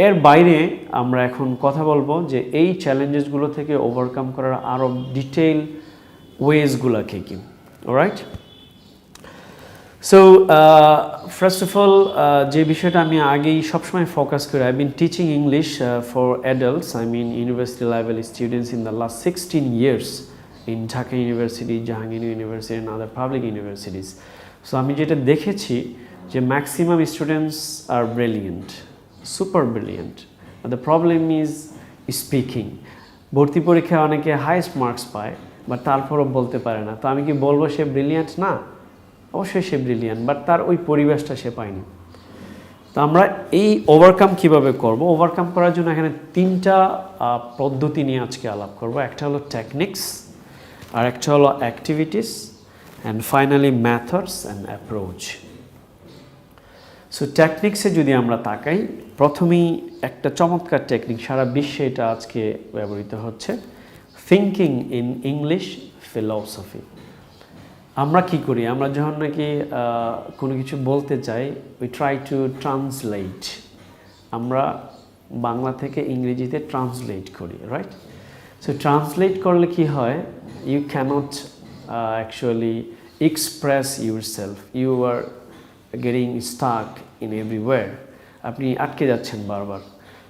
এর বাইরে আমরা এখন কথা বলবো যে এই চ্যালেঞ্জেসগুলো থেকে ওভারকাম করার আরও ডিটেইল ওয়েজগুলো কী কী। Alright, so first of all যে বিষয়টা আমি আগেই সবসময় ফোকাস করি, I been teaching English for adults, I mean university level students in the last 16 years in Dhaka University, Jahangir University and other public universities. So আমি যেটা দেখেছি যে maximum students are brilliant, super brilliant, but the problem is speaking. ভর্তি পরীক্ষায় অনেকে highest marks পায় but তারপরও বলতে পারে না। তো আমি কি বলবো সে ব্রিলিয়েন্ট না? অবশ্যই সে ব্রিলিয়েন্ট, বাট তার ওই পরিবেশটা সে পায়নি। তো আমরা এই ওভারকাম কিভাবে করব? ওভারকাম করার জন্য এখানে 3টা পদ্ধতি নিয়ে আজকে আলাপ করব। একটা হলো টেকনিক্স, আর একটা হলো activities, and finally methods and approach. So টেকনিক্সে যদি আমরা তাকাই, প্রথমেই একটা চমৎকার টেকনিক, সারা বিশ্বে এটা আজকে ব্যবহৃত হচ্ছে, থিঙ্কিং ইন ইংলিশ ফিলসফি। আমরা কি করি? আমরা যখন নাকি কোনো কিছু বলতে চাই, উই ট্রাই টু ট্রান্সলেট। আমরা বাংলা থেকে ইংরেজিতে ট্রান্সলেট করি, রাইট? সো ট্রান্সলেট করলে কি হয়? You can't actually express your self, you are getting stuck in everywhere, আপনি আটকে যাচ্ছেন বারবার।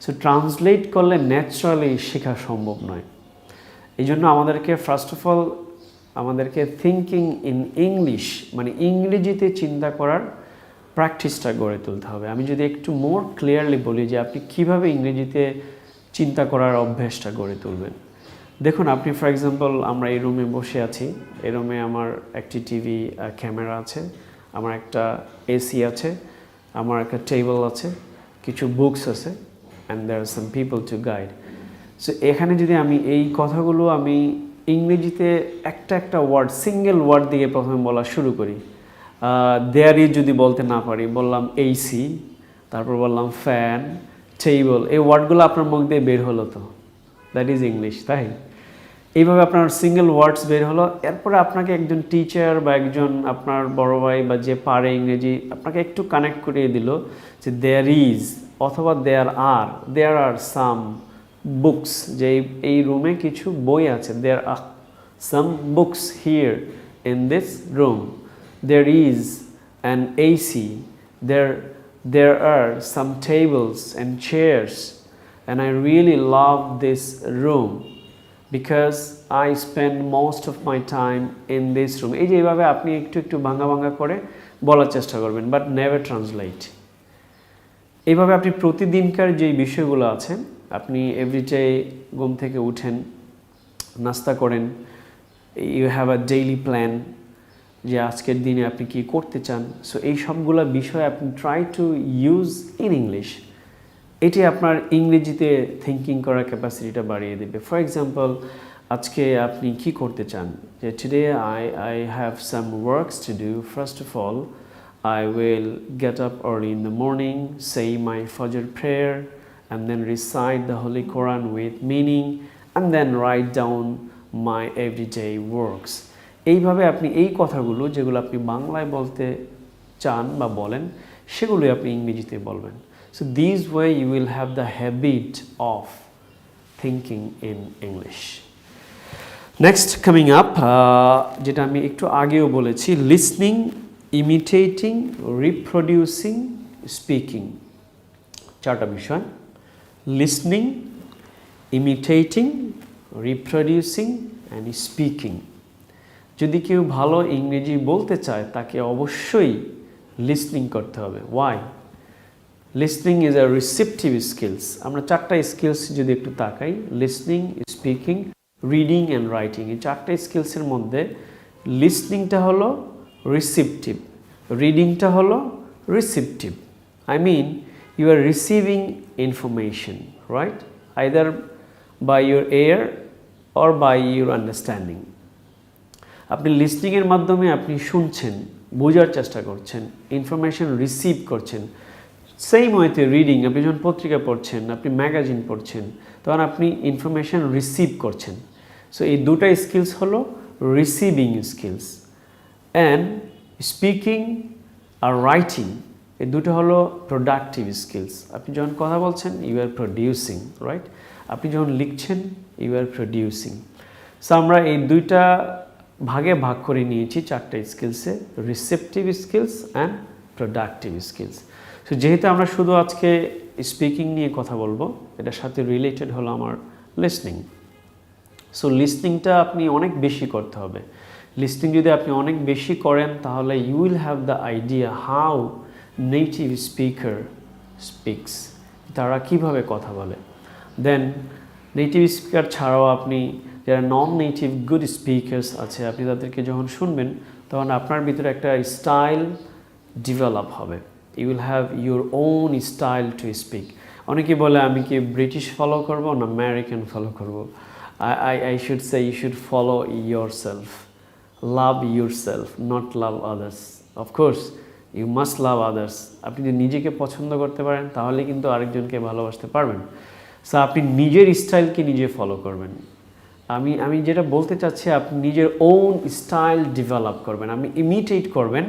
সো ট্রান্সলেট করলে ন্যাচারালি শেখা সম্ভব নয়। এই জন্য আমাদেরকে ফার্স্ট অফ অল আমাদেরকে থিঙ্কিং ইন ইংলিশ মানে ইংরেজিতে চিন্তা করার প্র্যাকটিসটা গড়ে তুলতে হবে। আমি যদি একটু মোর ক্লিয়ারলি বলি যে আপনি কিভাবে ইংরেজিতে চিন্তা করার অভ্যাসটা গড়ে তুলবেন। দেখুন, আপনি ফর এক্সাম্পল, আমরা এই রুমে বসে আছি, এই রুমে আমার একটি টিভি, ক্যামেরা আছে, আমার একটা এসি আছে, আমার একটা টেবিল আছে, কিছু বুকস আছে, and there are some people to guide. So এখানে যদি আমি এই কথাগুলো আমি ইংরেজিতে একটা একটা ওয়ার্ড, সিঙ্গেল ওয়ার্ড দিয়ে প্রথমে বলা শুরু করি, দেয়ার ইজ যদি বলতে না পারি, বললাম এসি, তারপর বললাম ফ্যান, টেবিল, এই ওয়ার্ডগুলো আপনার মুখ দিয়ে বের হলো, তো দ্যাট ইজ ইংলিশ, তাই? এইভাবে আপনার সিঙ্গেল ওয়ার্ডস বের হলো। এরপরে আপনাকে একজন টিচার বা একজন আপনার বড় ভাই বা যে পারে ইংরেজি আপনাকে একটু কানেক্ট করিয়ে দিল যে দেয়ার ইজ অথবা দেয়ার আর সাম বুকস, যে এই রুমে কিছু বই আছে, there are some books here in this room, there is an AC, there are some tables and chairs, and I really love this room because I spend most of my time in this room. এই যে এইভাবে আপনি একটু একটু ভাঙা ভাঙা করে বলার চেষ্টা করবেন, বাট নেভার ট্রান্সলেট। এইভাবে আপনি প্রতিদিনকার যেই বিষয়গুলো আছে, আপনি এভরিডে ঘুম থেকে উঠেন, নাস্তা করেন, you have a daily plan যে আজকের দিনে আপনি কি করতে চান। সো এই সবগুলো বিষয় আপনি try to use in English. এটি আপনার ইংরেজিতে থিঙ্কিং করার ক্যাপাসিটিটা বাড়িয়ে দেবে। ফর এক্সাম্পল, আজকে আপনি কি করতে চান, যে today I have some works to do. First of all, I will get up early in the morning, say my Fajr prayer, and then recite the Holy Quran with meaning, and then write down my everyday works. এইভাবে আপনি এই কথাগুলো যেগুলো আপনি বাংলায় বলতে চান বা বলেন, সেগুলোই আপনি ইংরেজিতে বলবেন। So this way you will have the habit of thinking in English. Next, coming up, যেটা আমি একটু আগেও বলেছি, listening, imitating, reproducing, speaking. 4টা বিষয়: listening, imitating, reproducing and speaking. যদি কেউ ভালো ইংরেজি বলতে চায়, তাকে অবশ্যই লিসনিং করতে হবে। Why? Listening is a receptive skills. আমরা 4টা স্কিলস যদি একটু তাকাই, listening, speaking, reading and writing, এই 4টা স্কিলসের মধ্যে লিসনিংটা হলো রিসিপটিভ, রিডিংটা হলো রিসিপটিভ। I mean you are receiving information, right, either by your ear or by your understanding. আপনি লিসনিংয়ের মাধ্যমে আপনি শুনছেন, বোঝার চেষ্টা করছেন, ইনফরমেশন রিসিভ করছেন। সেম ওয়েতে রিডিং, আপনি যখন পত্রিকা পড়ছেন, আপনি ম্যাগাজিন পড়ছেন, তখন আপনি ইনফরমেশন রিসিভ করছেন। সো এই 2টা স্কিলস হলো রিসিভিং স্কিলস। অ্যান্ড স্পিকিং আর রাইটিং, এই দুটো হলো প্রোডাক্টিভ স্কিলস। আপনি যখন কথা বলছেন ইউ আর প্রডিউসিং, রাইট? আপনি যখন লিখছেন ইউ আর প্রডিউসিং। সো আমরা এই দুইটা ভাগে ভাগ করে নিয়েছি চারটা স্কিলসে, receptive skills and productive skills. So যেহেতু আমরা শুধু আজকে স্পিকিং নিয়ে কথা বলবো, এটার সাথে রিলেটেড হলো আমার লিসনিং। সো লিসনিংটা আপনি অনেক বেশি করতে হবে। লিসনিং যদি আপনি অনেক বেশি করেন তাহলে you will have the idea how native speaker speaks, তারা কিভাবে কথা বলে। দেন নেটিভ স্পিকার ছাড়াও আপনি যারা নন নেটিভ গুড স্পিকার্স আছে, আপনি তাদেরকে যখন শুনবেন তখন আপনার ভিতরে একটা স্টাইল ডেভেলপ হবে। You will have your own style to speak. অনেকে বলে আমি কি ব্রিটিশ ফলো করবো না আমেরিকান ফলো করবো। I should say you should follow yourself. Love yourself, not love others. Of course, you must love others. আপনি যদি নিজেকে পছন্দ করতে পারেন তাহলে কিন্তু আরেকজনকে ভালোবাসতে পারবেন। সো আপনি নিজের স্টাইলকে নিজে ফলো করবেন। আমি যেটা বলতে চাচ্ছি, আপনি নিজের ওন স্টাইল ডেভেলপ করবেন। আপনি ইমিটেট করবেন,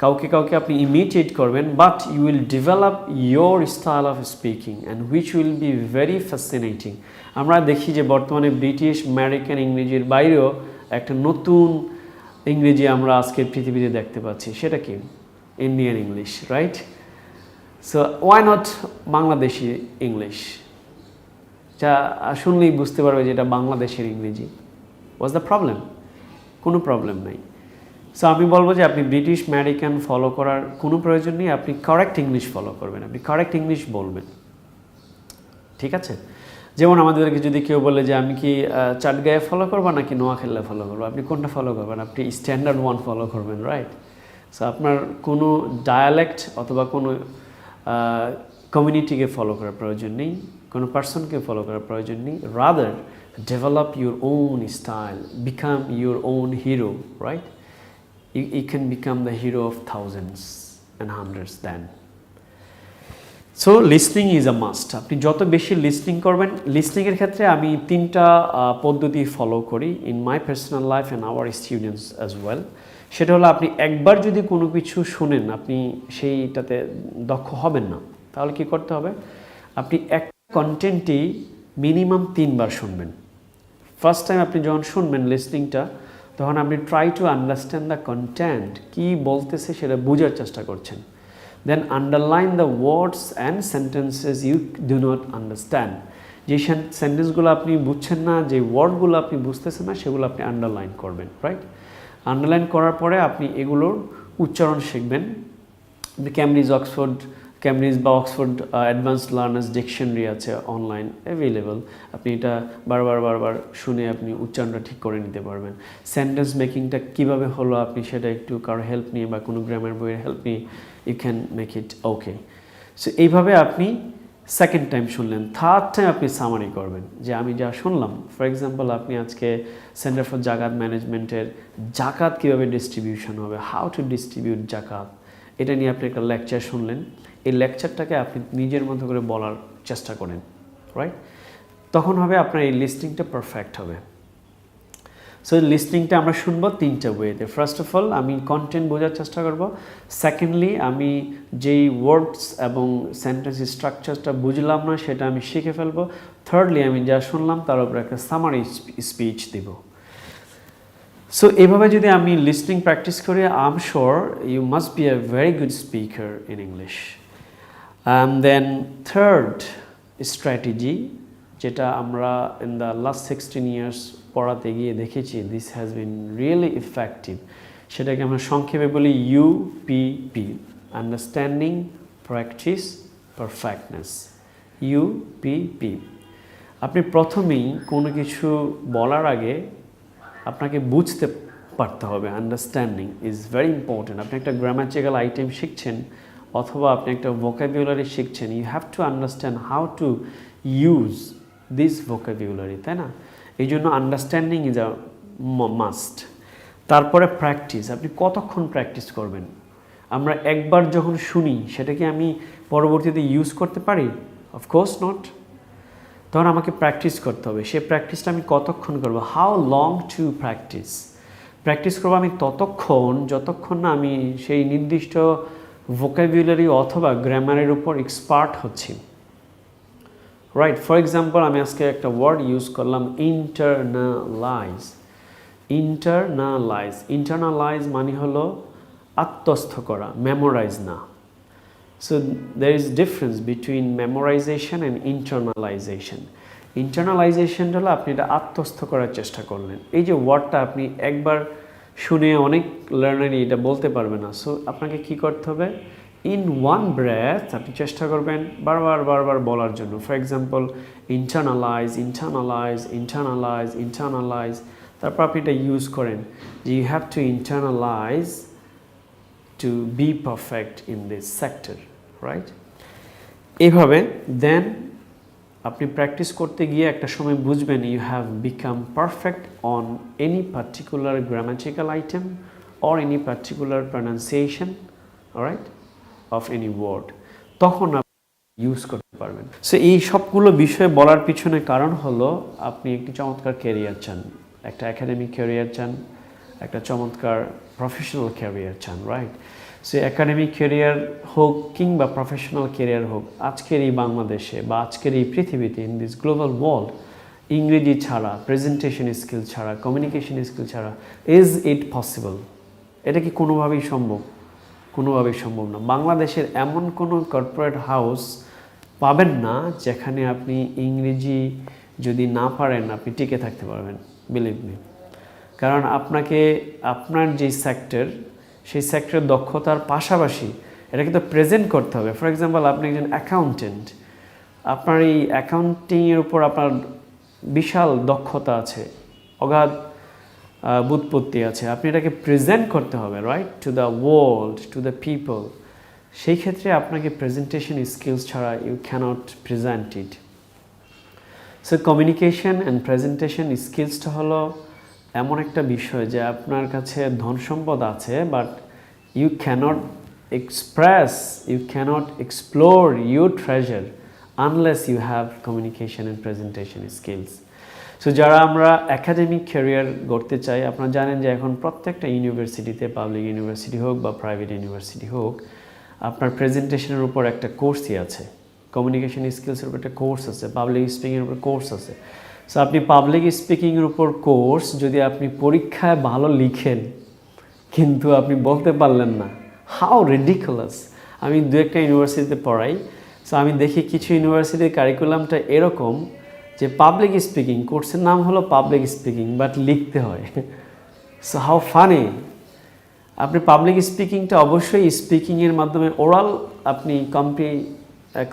কাউকে আপনি ইমিটেট করবেন, but you will develop your style of speaking and which will be very fascinating. আমরা দেখি যে বর্তমানে ব্রিটিশ আমেরিকান ইংরেজির বাইরেও একটা নতুন ইংরেজি আমরা আজকের পৃথিবীতে দেখতে পাচ্ছি, সেটা কি? Indian English, right? So why not Bangladeshi English? যা শুনলেই বুঝতে পারবে যে এটা বাংলাদেশের ইংরেজি। Was the problem? কোনো প্রবলেম নাই। সো আমি বলবো যে আপনি ব্রিটিশ আমেরিকান ফলো করার কোনো প্রয়োজন নেই, আপনি কারেক্ট ইংলিশ ফলো করবেন, আপনি কারেক্ট ইংলিশ বলবেন, ঠিক আছে? যেমন আমাদেরকে যদি কেউ বলে যে আমি কি চাটগাঁয়ে ফলো করবো নাকি নোয়াখালী ফলো করবো, আপনি কোনটা ফলো করবেন? আপনি স্ট্যান্ডার্ড ওয়ান ফলো করবেন, রাইট? সো আপনার কোনো ডায়ালেক্ট অথবা কোনো কমিউনিটিকে ফলো করার প্রয়োজন নেই, কোনো পার্সনকে ফলো করার প্রয়োজন নেই। Rather develop your own style, become your own hero, right? You can become the hero of thousands and hundreds then. So listening is a must. আপনি যত বেশি লিসনিং করবেন, লিসনিংয়ের ক্ষেত্রে আমি তিনটা পদ্ধতি ফলো করি in my personal life and our students as well. সেটা হলো, আপনি একবার যদি কোনো কিছু শোনেন আপনি সেইটাতে দক্ষ হবেন না, তাহলে কি করতে হবে? আপনি এক কন্টেন্টই মিনিমাম 3 বার শুনবেন। ফার্স্ট টাইম আপনি যখন শুনবেন লিসনিংটা, তখন আপনি try to understand the content, কী বলতেছে সেটা বোঝার চেষ্টা করছেন। Then underline the words and sentences you do not understand. যে সেন্টেন্সগুলো আপনি বুঝছেন না, যে ওয়ার্ডগুলো আপনি বুঝতেছেন না, সেগুলো আপনি আন্ডারলাইন করবেন, রাইট? আন্ডারলাইন করার পরে আপনি এগুলোর উচ্চারণ শিখবেন। আপনি ক্যামব্রিজ বা অক্সফোর্ড অ্যাডভান্সড লার্নার্স ডিকশনারি আছে অনলাইন অ্যাভেলেবল, আপনি এটা বারবার শুনে আপনি উচ্চারণটা ঠিক করে নিতে পারবেন। সেন্টেন্স মেকিংটা কীভাবে হলো, আপনি সেটা একটু কারো হেল্প নিয়ে বা কোনো গ্রামার বইয়ের হেল্প নিয়ে you can make it okay. So এইভাবে আপনি সেকেন্ড টাইম শুনলেন, থার্ড টাইম আপনি সামারি করবেন যে আমি যা শুনলাম। ফর এক্সাম্পল, আপনি আজকে সেন্টার ফর জাকাত ম্যানেজমেন্টের জাকাত কীভাবে ডিস্ট্রিবিউশন হবে, হাউ টু ডিস্ট্রিবিউট জাকাত, এটা নিয়ে আপনি একটা লেকচার শুনলেন। এই লেকচারটাকে আপনি নিজের মতো করে বলার চেষ্টা করেন, রাইট? তখন হবে আপনার এই লিসনিংটা পারফেক্ট হবে। সো লিসনিংটা আমরা শুনবো 3টা ওয়েতে। ফার্স্ট অফ অল আমি কন্টেন্ট বোঝার চেষ্টা করব। সেকেন্ডলি আমি যেই ওয়ার্ডস এবং সেন্টেন্স স্ট্রাকচারটা বুঝলাম না সেটা আমি শিখে ফেলবো। থার্ডলি আমি যা শুনলাম তার উপর একটা সামারি স্পিচ দিব। সো এভাবে যদি আমি লিসনিং প্র্যাকটিস করি, I am sure you must be a very good speaker in English. And then third strategy, যেটা আমরা ইন দ্য লাস্ট 16 ইয়ার্স পড়াতে গিয়ে দেখেছি this has been really effective, সেটাকে আমরা সংক্ষেপে বলি UPP, understanding, practice, perfectness. UPP. আপনি প্রথমেই কোনো কিছু বলার আগে আপনাকে বুঝতে পারতে হবে। Understanding is very important. আপনি একটা গ্রামাটিক্যাল আইটেম শিখছেন অথবা আপনি একটা ভোকাবুলারি শিখছেন, you have to understand how to use this vocabulary, তাই না? এই জন্য আন্ডারস্ট্যান্ডিং ইজ আ মাস্ট। তারপরে প্র্যাকটিস, আপনি কতক্ষণ প্র্যাকটিস করবেন? আমরা একবার যখন শুনি সেটা কি আমি পরবর্তীতে ইউজ করতে পারি? Of course not. তখন আমাকে প্র্যাকটিস করতে হবে। সেই প্র্যাকটিসটা আমি কতক্ষণ করব? How long to practice? Practice করবো আমি ততক্ষণ যতক্ষণ না আমি সেই নির্দিষ্ট ভোকাবুলারি অথবা গ্রামারের উপর এক্সপার্ট হচ্ছি, রাইট? ফর এক্সাম্পল আমি আজকে একটা ওয়ার্ড ইউজ করলাম ইন্টারনালাইজ। ইন্টারনালাইজ মানে হলো আত্মস্থ করা, মেমোরাইজ না। So there is difference between memorization and internalization. ইন্টারনালাইজেশনটা হলো আপনি এটা আত্মস্থ করার চেষ্টা করলেন। এই যে ওয়ার্ডটা আপনি একবার শুনে অনেক লার্নারই এটা বলতে পারবে না। সো আপনাকে কি করতে হবে, ইন ওয়ান ব্রেথ আপনি চেষ্টা করবেন বারবার বলার জন্য। ফর এক্সাম্পল ইন্টারনালাইজ, তারপর আপনি এটা ইউজ করেন যে you have to internalize to be perfect in this sector, right? এইভাবে দেন আপনি প্র্যাকটিস করতে গিয়ে একটা সময় বুঝবেন you have become perfect on any particular grammatical item or any particular pronunciation, right, of any word. তখন আপনি ইউজ করতে পারবেন। সো এই সবগুলো বিষয় বলার পিছনে কারণ হলো আপনি একটি চমৎকার ক্যারিয়ার চান, একটা একাডেমিক ক্যারিয়ার চান, একটা চমৎকার প্রফেশনাল ক্যারিয়ার চান, রাইট? সো একাডেমিক ক্যারিয়ার হোক কিংবা প্রফেশনাল ক্যারিয়ার হোক, আজকের এই বাংলাদেশে বা আজকের এই পৃথিবীতে, ইন দিস গ্লোবাল ওয়ার্ল্ড, ইংরেজি ছাড়া, প্রেজেন্টেশন স্কিল ছাড়া, কমিউনিকেশন স্কিল ছাড়া ইজ ইট পসিবল? এটা কি কোনোভাবেই সম্ভব? কোনোভাবেই সম্ভব না। বাংলাদেশের এমন কোনো কর্পোরেট হাউস পাবেন না যেখানে আপনি ইংরেজি যদি না পারেন আপনি টিকে থাকতে পারবেন, বিলিভ মি। কারণ আপনাকে আপনার যে সেক্টর, সেই সেক্টরের দক্ষতার পাশাপাশি এটা কিন্তু প্রেজেন্ট করতে হবে। ফর এক্সাম্পল আপনি একজন অ্যাকাউন্টেন্ট, আপনার এই অ্যাকাউন্টিংয়ের উপর আপনার বিশাল দক্ষতা আছে, অগাধ বুৎপত্তি আছে, আপনি এটাকে প্রেজেন্ট করতে হবে, right, to the world, to the people. সেই ক্ষেত্রে আপনাকে প্রেজেন্টেশন স্কিলস ছাড়া you cannot present it. So communication and presentation স্কিলসটা হলো এমন একটা বিষয় যে আপনার কাছে ধন সম্পদ আছে, but you can't express, you can't explore your treasure unless you have communication and presentation skills. So যারা আমরা একাডেমিক ক্যারিয়ার গড়তে চাই, আপনারা জানেন যে এখন প্রত্যেকটা ইউনিভার্সিটিতে, পাবলিক ইউনিভার্সিটি হোক বা প্রাইভেট ইউনিভার্সিটি হোক, আপনার প্রেজেন্টেশনের উপর একটা কোর্সই আছে, কমিউনিকেশন স্কিলসের উপর একটা কোর্স আছে, পাবলিক স্পিকিংয়ের উপর কোর্স আছে। সো আপনি পাবলিক স্পিকিংয়ের উপর কোর্স যদি আপনি পরীক্ষায় ভালো লিখেন কিন্তু আপনি বলতে পারলেন না, হাউ রিডিকুলাস। আমি দু একটা ইউনিভার্সিটিতে পড়াই, সো আমি দেখি কিছু ইউনিভার্সিটির কারিকুলামটা এরকম যে পাবলিক স্পিকিং, কোর্সের নাম হলো পাবলিক স্পিকিং, বাট লিখতে হয়। So how funny. আপনি পাবলিক স্পিকিংটা অবশ্যই স্পিকিংয়ের মাধ্যমে ওরাল আপনি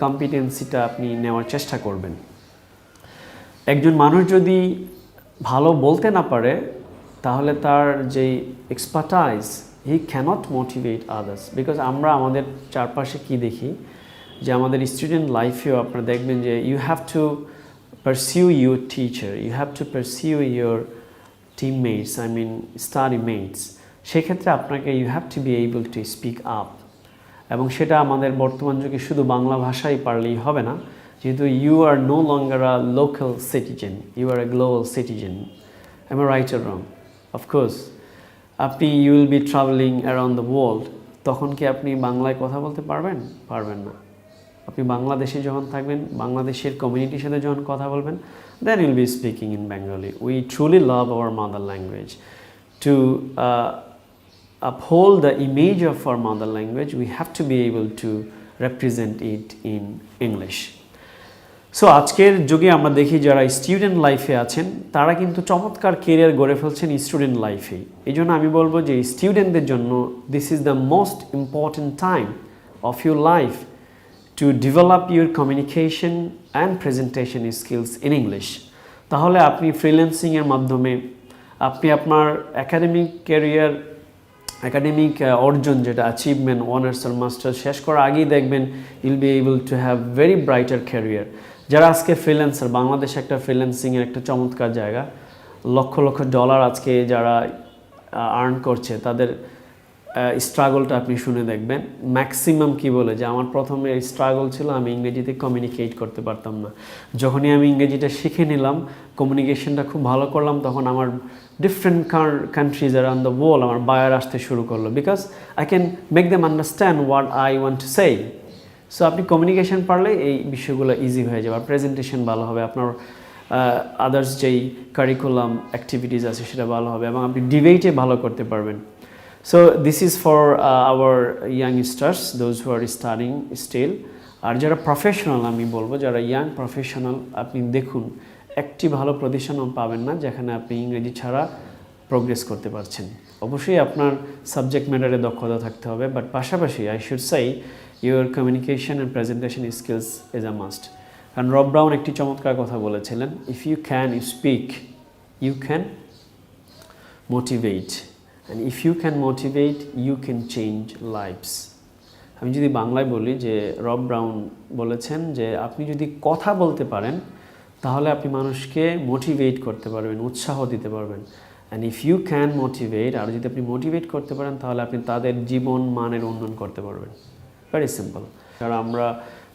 কম্পিটেন্সিটা আপনি নেওয়ার চেষ্টা করবেন। একজন মানুষ যদি ভালো বলতে না পারে তাহলে তার যেই expertise, he can't motivate others. Because আমরা আমাদের চারপাশে কি দেখি যে আমাদের স্টুডেন্ট লাইফেও আপনারা দেখবেন যে you have to pursue your teacher, you have to pursue your teammates, I mean study mates. সেক্ষেত্রে আপনাকে you have to be able to speak up, এবং সেটা আমাদের বর্তমান যুগে শুধু বাংলা ভাষাই পারলেই হবে না, যেহেতু you are no longer a local citizen, you are a global citizen. Am I right or wrong? Of course আপনি you will be travelling around the world, তখন কি আপনি বাংলায় কথা বলতে পারবেন? পারবেন না। আপনি বাংলাদেশে যখন থাকবেন, বাংলাদেশের কমিউনিটির সাথে যখন কথা বলবেন, then you'll be speaking in Bengali. We truly love our mother language. To uphold the image of our mother language, we have to be able to represent it in English. So আজকের যুগে আমরা দেখি যারা স্টুডেন্ট লাইফে আছেন তারা কিন্তু চমৎকার কেরিয়ার গড়ে ফেলছেন স্টুডেন্ট লাইফেই। এই জন্য আমি বলবো যে স্টুডেন্টদের জন্য this is the most important time of your life to develop your communication and presentation skills in English. তাহলে আপনি ফ্রিল্যান্সিংয়ের মাধ্যমে আপনি আপনার একাডেমিক অর্জন যেটা অ্যাচিভমেন্ট, অনার্স আর মাস্টার্স শেষ করার আগেই দেখবেন you'll be able to have very brighter career. যারা আজকে ফ্রিল্যান্সার, বাংলাদেশে একটা ফ্রিল্যান্সিংয়ের একটা চমৎকার জায়গা, লক্ষ লক্ষ ডলার আজকে যারা আর্ন করছে, তাদের স্ট্রাগলটা আপনি শুনে দেখবেন। ম্যাক্সিমাম কি বলে যে আমার প্রথমে স্ট্রাগল ছিল, আমি ইংরেজিতে কমিউনিকেট করতে পারতাম না। যখনই আমি ইংরেজিটা শিখে নিলাম, কমিউনিকেশনটা খুব ভালো করলাম, তখন আমার different countries around the world আমার বায়ার আসতে শুরু করলো, because I can make them understand what I want to say. So আপনি কমিউনিকেশন পারলে এই বিষয়গুলো ইজি হয়ে যাবে, প্রেজেন্টেশন ভালো হবে, আপনার আদার্স যেই কারিকুলাম অ্যাক্টিভিটিস আছে সেটা ভালো হবে, এবং আপনি ডিবেটে ভালো করতে পারবেন। So this is for our youngsters, those who are studying still. আর যারা প্রফেশনাল, আমি বলবো যারা ইয়াং প্রফেশনাল, আপনি দেখুন একটি ভালো প্রতিষ্ঠানও পাবেন না যেখানে আপনি ইংরেজি ছাড়া প্রোগ্রেস করতে পারছেন। অবশ্যই আপনার সাবজেক্ট ম্যাটারে দক্ষতা থাকতে হবে, বাট পাশাপাশি I should say your communication and presentation skills is a must. কারণ রব ব্রাউন একটি চমৎকার কথা বলেছিলেন, if you can you speak, you can motivate, and if you can motivate you can change lives. আমি যদি বাংলায় বলি যে রব ব্রাউন বলেছেন যে আপনি যদি কথা বলতে পারেন তাহলে আপনি মানুষকে মোটিভেট করতে পারবেন, উৎসাহ দিতে পারবেন। and if you can motivate, আর যদি আপনি মোটিভেট করতে পারেন তাহলে আপনি তাদের জীবন মানের উন্নয়ন করতে পারবেন। Very simple. কারণ আমরা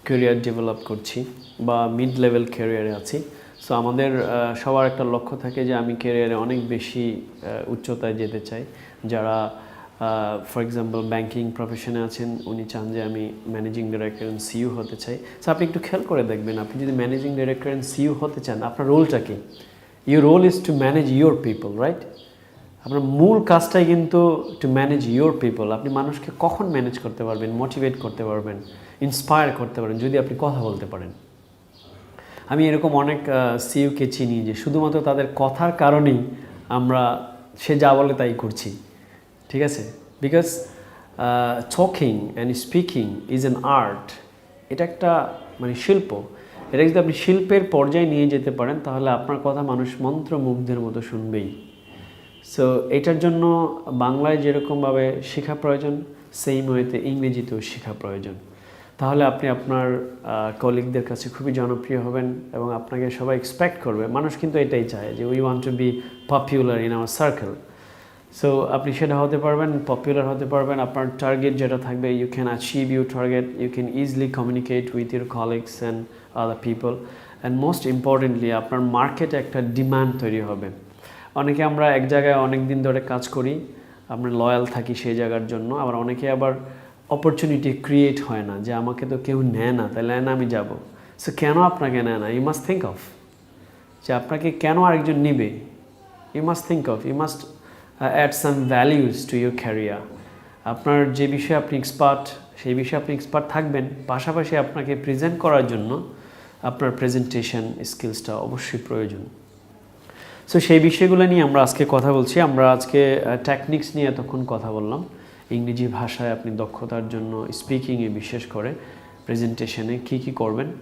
ক্যারিয়ার ডেভেলপ করছি বা মিড লেভেল ক্যারিয়ারে আছি, সো আমাদের সবার একটা লক্ষ্য থাকে যে আমি ক্যারিয়ারে অনেক বেশি উচ্চতায় যেতে চাই। যারা ফর এক্সাম্পল ব্যাংকিং প্রফেশনে আছেন, উনি চান যে আমি ম্যানেজিং ডিরেক্টর অ্যান্ড সিইও হতে চাই। সো আপনি একটু খেয়াল করে দেখবেন, আপনি যদি ম্যানেজিং ডিরেক্টর অ্যান্ড সিইও হতে চান, আপনার রোলটা কি? Your role is to manage your people, right? আপনার মূল কাজটাই কিন্তু টু ম্যানেজ ইউর পিপল। আপনি মানুষকে কখন ম্যানেজ করতে পারবেন, মোটিভেট করতে পারবেন, ইন্সপায়ার করতে পারেন যদি আপনি কথা বলতে পারেন। আমি এরকম অনেক সিইওকে চিনি যে শুধুমাত্র তাদের কথার কারণেই আমরা সে যা বলে তাই করছি, ঠিক আছে? Because talking and speaking is an art. এটা একটা মানে শিল্প। এটা যদি আপনি শিল্পের পর্যায়ে নিয়ে যেতে পারেন তাহলে আপনার কথা মানুষ মন্ত্রমুগ্ধের মতো শুনবেই। সো এটার জন্য বাংলায় যেরকমভাবে শেখা প্রয়োজন, সেম ওয়েতে ইংরেজিতেও শেখা প্রয়োজন। তাহলে আপনি আপনার কলিগদের কাছে খুবই জনপ্রিয় হবেন এবং আপনাকে সবাই এক্সপেক্ট করবে। মানুষ কিন্তু এটাই চায় যে we want to be popular in our circle. So আপনি সেটা হতে পারবেন, পপুলার হতে পারবেন। আপনার টার্গেট যেটা থাকবে, you can achieve your target, you can easily communicate with your colleagues and other people, and most importantly আপনার মার্কেটে একটা ডিমান্ড তৈরি হবে। অনেকে আমরা এক জায়গায় অনেক দিন ধরে কাজ করি, আমরা লয়াল থাকি সেই জায়গার জন্য, আবার অনেকে আবার অপরচুনিটি ক্রিয়েট হয় না যে আমাকে তো কেউ নেয় না, তাহলে না আমি যাব। সো কেন আপনাকে নেয় না, ইউ মাস্ট থিঙ্ক অফ যে আপনাকে কেন আরেকজন নেবে। You must think of, you must add some values to your career. আপনার যে বিষয়ে আপনি এক্সপার্ট সেই বিষয়ে আপনি এক্সপার্ট থাকবেন, পাশাপাশি আপনাকে প্রেজেন্ট করার জন্য আপনার প্রেজেন্টেশন স্কিলসটা অবশ্যই প্রয়োজন। সো সেই বিষয়গুলো নিয়ে আমরা আজকে কথা বলছি। আমরা আজকে টেকনিক্স নিয়ে এতক্ষণ কথা বললাম। ইংরেজি ভাষায় আপনি দক্ষতার জন্য স্পিকিংয়ে বিশেষ করে প্রেজেন্টেশনে কী কী করবেন